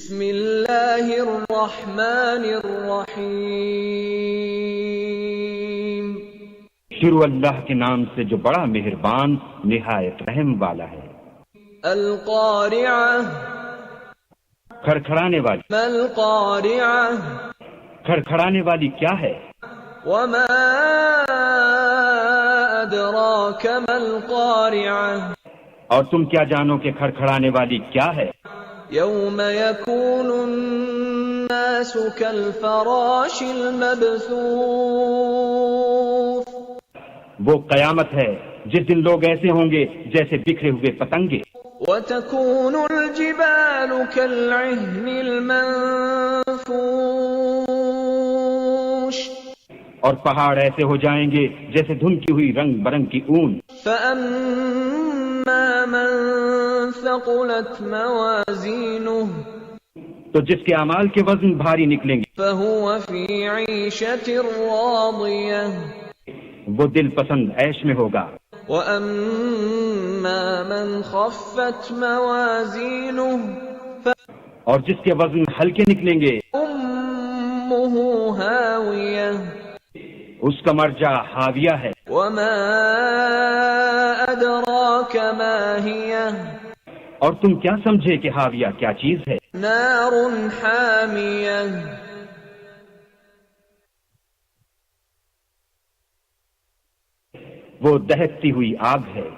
بسم اللہ الرحمن الرحیم شروع اللہ کے نام سے جو بڑا مہربان نہایت رحم والا ہے۔ القارعہ کھڑکھڑانے والی۔ ما القارعہ کھڑکھڑانے والی کیا ہے؟ وما ادراک ما القارعہ اور تم کیا جانو کہ کھڑکھڑانے والی کیا ہے؟ یوم یکون الناس کالفراش المبثوث وہ قیامت ہے جس دن لوگ ایسے ہوں گے جیسے بکھرے ہوئے پتنگے۔ وتكون الجبال كالعهن المنفوش اور پہاڑ ایسے ہو جائیں گے جیسے دھنکی ہوئی رنگ برنگ کی اون۔ فأما من ثقلت موازينه تو جس کے اعمال کے وزن بھاری نکلیں گے فهو في عيشة راضية وہ دل پسند عیش میں ہوگا۔ وأما من خفت موازينه اور جس کے وزن ہلکے نکلیں گے فأمه هاوية اس کا مرجع حاویہ ہے۔ وما أدراك ما هي اور تم کیا سمجھے کہ حاویہ کیا چیز ہے؟ نار حامیہ وہ دہکتی ہوئی آگ ہے۔